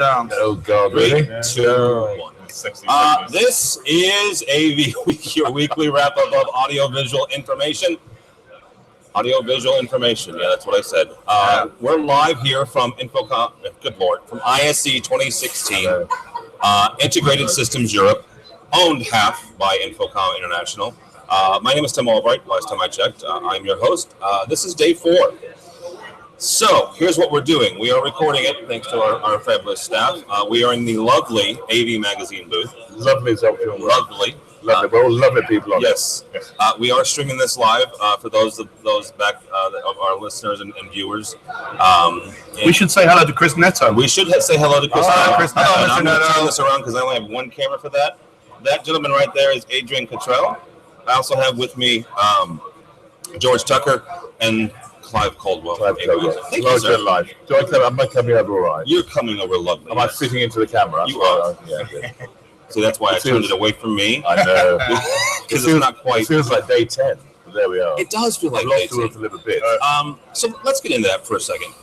Oh God, Three, really? 2, 1. This is AVWeek, your weekly wrap-up of audiovisual information. Audiovisual information, yeah, that's what I said. We're live here from Infocom, good Lord, from ISE 2016, Integrated Systems Europe, owned half by Infocom International. My name is Tim Albright. Last time I checked, I'm your host. This is day 4. So here's what we're doing. We are recording it thanks to our fabulous staff. We are in the lovely AV magazine booth. Lovely, Lovely. We're all lovely people on Yes. We are streaming this live for those back of our listeners and viewers. We should say hello to Chris Netto. We should say hello to Chris Netto. Chris Netto. And I'm going to turn this around because I only have one camera for that. That gentleman right there is Adrian Cottrell. I also have with me George Tucker and Clive Caldwell. Thank you, sir. Live. Am I coming over all right? You're coming over lovely. Am I fitting into the camera? You are. Yeah. See, that's why I turned it away from me. I know. Because it's not quite. It feels like day 10. But there we are. It does feel like day 10. A little bit. So let's get into that for a second.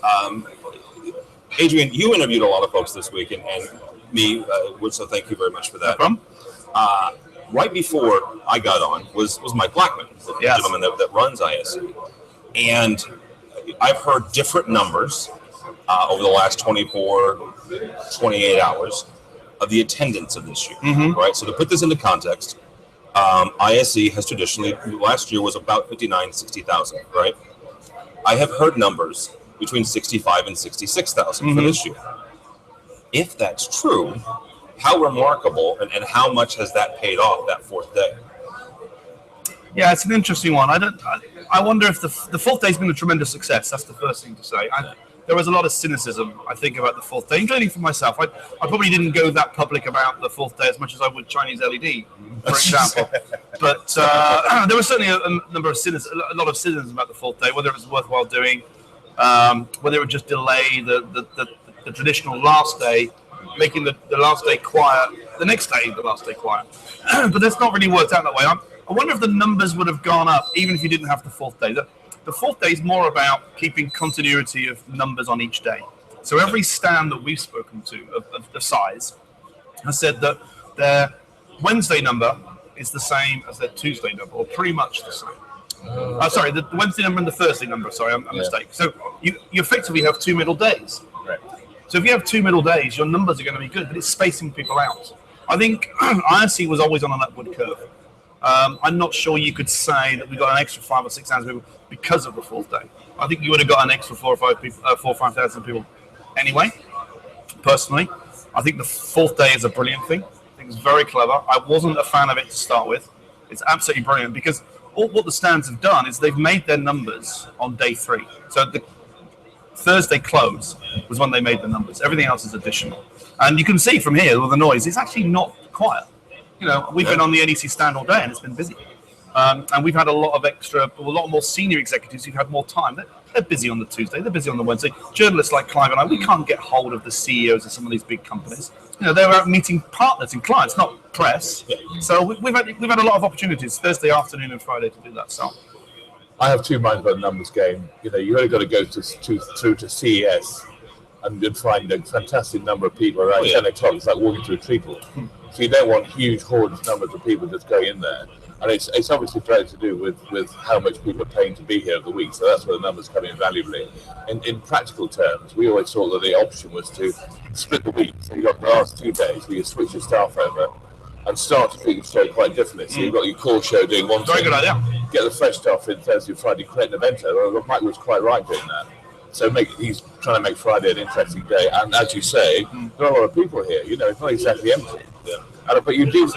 Adrian, you interviewed a lot of folks this week, and me, so thank you very much for that. No problem. Right before I got on was Mike Blackman, the gentleman that runs ISE. And I've heard different numbers over the last 24, 28 hours of the attendance of this year, right? So to put this into context, ISE has traditionally, last year was about 59, 60,000, right? I have heard numbers between 65 and 66,000 for this year. If that's true, how remarkable and how much has that paid off that fourth day? Yeah, it's an interesting one. I wonder if the fourth day's been a tremendous success. That's the first thing to say. There was a lot of cynicism, I think, about the fourth day, including for myself. I probably didn't go that public about the fourth day as much as I would Chinese LED, for example. But there was certainly a lot of cynicism about the fourth day, whether it was worthwhile doing, whether it would just delay the traditional last day, making the last day quiet, the next day the last day quiet. But that's not really worked out that way. I wonder if the numbers would have gone up even if you didn't have the fourth day. The fourth day is more about keeping continuity of numbers on each day. So every stand that we've spoken to of the size has said that their Wednesday number is the same as their Tuesday number, or pretty much the same. Sorry, the Wednesday number and the Thursday number. Sorry, I'm mistaken. So you effectively have 2 middle days. Right. So if you have 2 middle days, your numbers are going to be good, but it's spacing people out. I think ISE was always on an upward curve. I'm not sure you could say that we got an extra 5 or 6 thousand people because of the fourth day. I think you would have got an extra 4 or 5 thousand people anyway. Personally, I think the fourth day is a brilliant thing. I think it's very clever. I wasn't a fan of it to start with. It's absolutely brilliant because what the stands have done is they've made their numbers on day 3. So the Thursday close was when they made the numbers. Everything else is additional. And you can see from here with the noise, it's actually not quiet. You know, we've been on the NEC stand all day and it's been busy. And we've had a lot more senior executives who've had more time. They're busy on the Tuesday, they're busy on the Wednesday. Journalists like Clive and I, we can't get hold of the CEOs of some of these big companies. You know, they're out meeting partners and clients, not press. So we've had a lot of opportunities Thursday afternoon and Friday to do that. So I have 2 minds about the numbers game. You know, you've only got to go through to CES and you'd find a fantastic number of people around 10 o'clock. It's like walking through a treacle. So you don't want huge hordes numbers of people just going in there. And it's obviously directly to do with how much people are paying to be here of the week. So that's where the numbers come in valuably. In practical terms, we always thought that the option was to split the week. So you've got the last 2 days where you switch your staff over and start to treat your show quite differently. So you've got your core show doing one thing. Very good idea. Get the fresh stuff in Thursday, Friday, create an event. Well, Mike was quite right doing that. So he's trying to make Friday an interesting day. And as you say, there are a lot of people here. You know, it's not exactly empty. But you do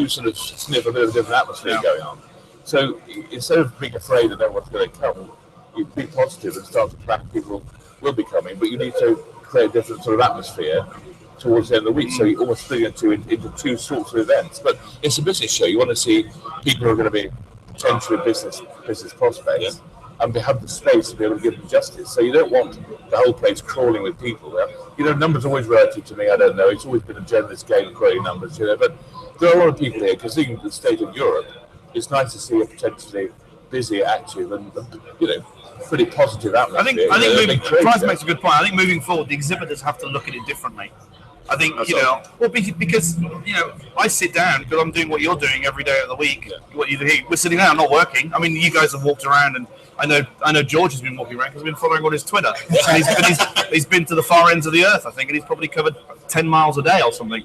sort of sniff a bit of a different atmosphere going on. So instead of being afraid that everyone's going to come, you be positive and start to plan people will be coming. But you need to create a different sort of atmosphere towards the end of the week. So you almost split it into 2 sorts of events. But it's a business show. You want to see people who are going to be potentially business prospects. And have the space to be able to give them justice. So you don't want the whole place crawling with people. You know, numbers are always relative to me. I don't know. It's always been a generalist game of creating numbers, you know. But there are a lot of people here because seeing the state of Europe, it's nice to see a potentially busy, active, and pretty positive atmosphere. I think Clive makes a good point. I think moving forward, the exhibitors have to look at it differently. I think, because I sit down because I'm doing what you're doing every day of the week. Yeah. What you do here, we're sitting down, not working. I mean, you guys have walked around, and I know George has been walking around because I've been following on his Twitter. And he's been to the far ends of the earth, I think, and he's probably covered 10 miles a day or something.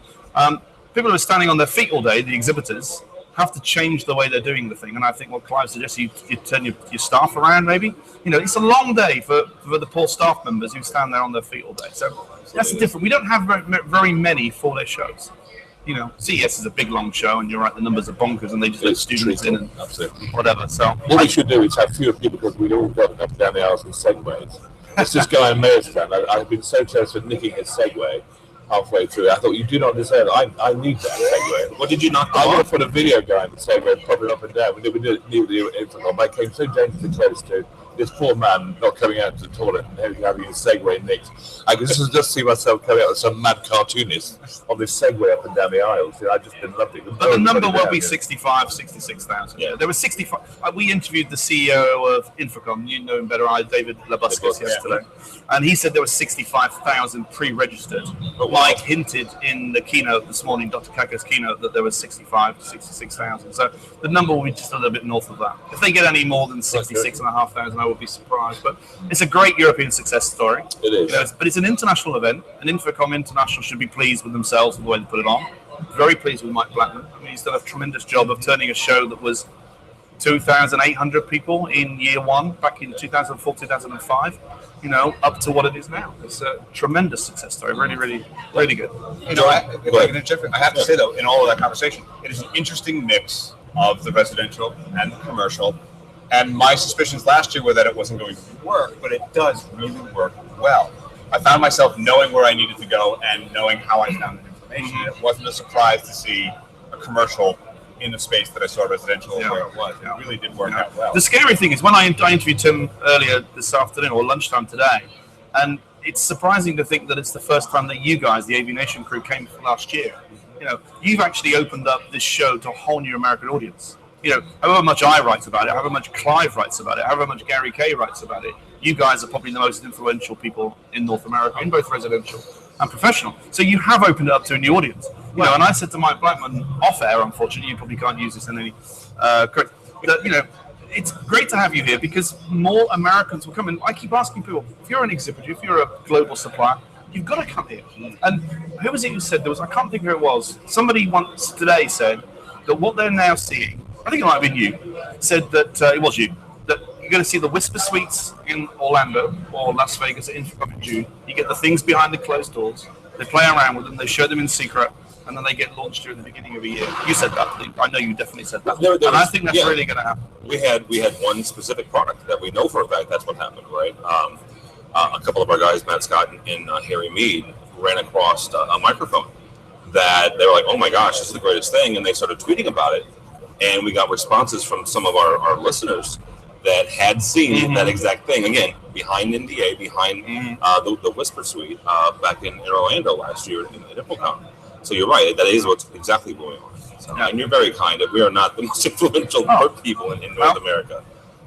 People who are standing on their feet all day, the exhibitors, have to change the way they're doing the thing. And I think what Clive suggests, you turn your staff around maybe. It's a long day for the poor staff members who stand there on their feet all day. So that's different. We don't have very many 4-day shows. CES is a big long show, and you're right, the numbers are bonkers, and they just let students in and whatever. So what we should do is have fewer people because we'd all got up and down the aisles in segways. It's this guy in Mayor's stand. I've been so close to nicking his Segway halfway through. I thought, you do not deserve it. I need that Segway. What did you knock I want to put a video guy in the Segway, pop it up and down. We did it. I came so dangerously close to this poor man not coming out to the toilet and having his Segway nicked. I could just see myself coming out with some mad cartoonist on this Segway up and down the aisles. I just been lovely. But the number will be 66,000. Yeah. There were 65. We interviewed the CEO of Infocom. You know him better, David Labuscus, yesterday. And he said there were 65,000 pre-registered. But Mike hinted in the keynote this morning, Dr. Kako's keynote, that there was 65 to 66,000. So the number will be just a little bit north of that. If they get any more than 66,500, I would be surprised. But it's a great European success story. It is. But it's an international event, and Infocom International should be pleased with themselves with the way they put it on. Very pleased with Mike Blackman. I mean, he's done a tremendous job of turning a show that was 2,800 people in year one, back in 2004, 2005, up to what it is now. It's a tremendous success story. Really, really, really good. I have to say, though, in all of that conversation, it is an interesting mix of the residential and the commercial. And my suspicions last year were that it wasn't going to work, but it does really work well. I found myself knowing where I needed to go and knowing how I found the information. It wasn't a surprise to see a commercial in the space that I saw residential where it was. It really did work out well. The scary thing is when I interviewed Tim earlier this afternoon or lunchtime today, and it's surprising to think that it's the first time that you guys, the Aviation crew, came last year. You've actually opened up this show to a whole new American audience. However much I write about it, however much Clive writes about it, however much Gary Kay writes about it, you guys are probably the most influential people in North America, in both residential and professional. So you have opened it up to a new audience. And I said to Mike Blackman off air, unfortunately, you probably can't use this in any correct, that, it's great to have you here because more Americans will come in. I keep asking people, if you're an exhibitor, if you're a global supplier, you've got to come here. And who was it who said, I can't think who it was, somebody once today said that what they're now seeing, I think it might have been you, said that, it was you, that you're going to see the Whisper Suites in Orlando or Las Vegas in June. You get the things behind the closed doors. They play around with them. They show them in secret. And then they get launched during the beginning of a year. You said that. I know you definitely said that. I think that's really going to happen. We had one specific product that we know for a fact that's what happened, right? A couple of our guys, Matt Scott and Harry Mead, ran across a microphone that they were like, oh my gosh, this is the greatest thing. And they started tweeting about it. And we got responses from some of our listeners that had seen that exact thing. Again, behind NDA, behind the Whisper Suite back in Orlando last year in InfoCon. So you're right. That is what's exactly going on. So, and you're very kind. We are not the most influential people in North America.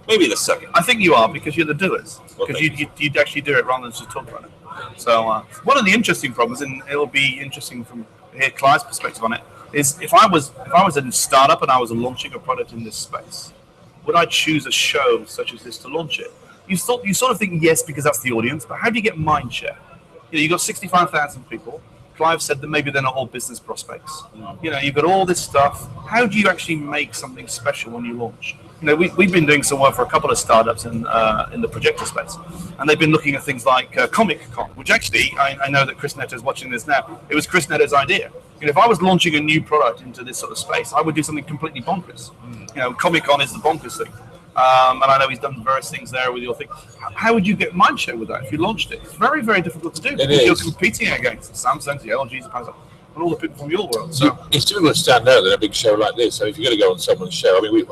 Maybe the second. I think you are because you're the doers. Because you'd actually do it rather than just talk about it. So one of the interesting problems, and it'll be interesting from here Clive's perspective on it, is if I was a startup and I was launching a product in this space, would I choose a show such as this to launch it? You sort of think yes because that's the audience, but how do you get mind share? You've got 65,000 people. Clive said that maybe they're not all business prospects. You've got all this stuff. How do you actually make something special when you launch? We've been doing some work for a couple of startups in the projector space, and they've been looking at things like Comic Con, which actually I know that Chris Netter is watching this now. It was Chris Netter's idea. If I was launching a new product into this sort of space, I would do something completely bonkers. Comic Con is the bonkers thing. And I know he's done various things there with your thing. How would you get mindshare with that if you launched it? It's very, very difficult to do because you're competing against Samsung, the LGs, and all the people from your world. So it's difficult to stand out in a big show like this. So if you're going to go on someone's show, I mean,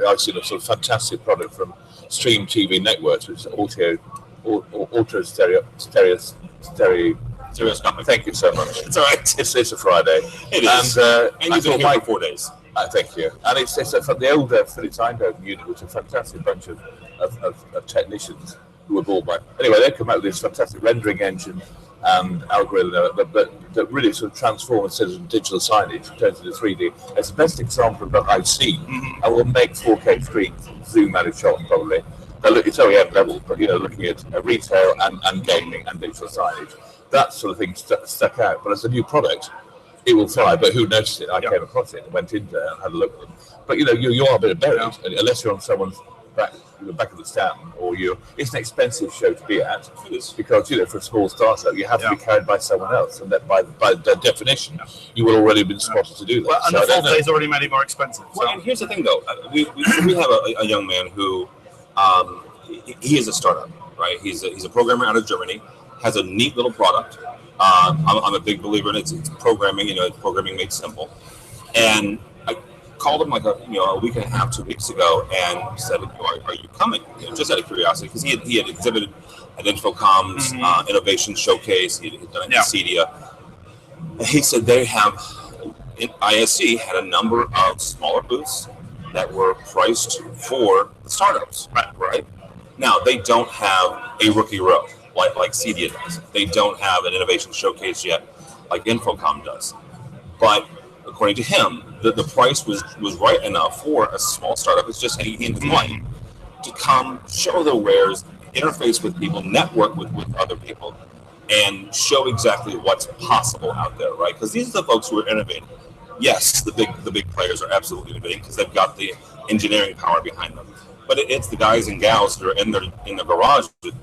I've seen a sort of fantastic product from Stream TV Networks, which is Auto Stereo. Thank you so much. It's all right. It's a Friday. It is. And you've been here for 4 days. Thank you. And it's from the old Philips Eindhoven unit, which is a fantastic bunch of technicians who were bought by. Anyway, they come out with this fantastic rendering engine and algorithm that really sort of transforms digital signage, turns into 3D. It's the best example that I've seen. And will make 4K screens zoom out of shot probably. It's OEM level, but looking at retail and gaming and digital signage, that sort of thing stuck out. But as a new product, it will fly. But who noticed it? I came across it and went in there and had a look at them. But you are a bit buried unless you're on someone's back of the stand, or it's an expensive show to be at because for a small startup you have to be carried by someone else, and that by definition you will already have been spotted to do that. Well, and the 4 days already made it more expensive. Well, and here's the thing though, we have a young man who he is a startup, right? He's a programmer out of Germany, has a neat little product. I'm a big believer in it. It's programming, programming made simple. And I called him like a week and a half, 2 weeks ago, and said, "Are you coming?" Just out of curiosity, because he had exhibited at Infocom's Innovation Showcase. He had done it at Cedia. And he said they have in ISE had a number of smaller booths that were priced for the startups. Right. Now they don't have a rookie row like Cedia does. They don't have an innovation showcase yet like Infocom does. But according to him, the price was right enough for a small startup. It's just he and his wife to come, show their wares, interface with people, network with other people, and show exactly what's possible out there, right? Because these are the folks who are innovating. Yes, the big players are absolutely innovating because they've got the engineering power behind them. But it's the guys and gals who are in their garage with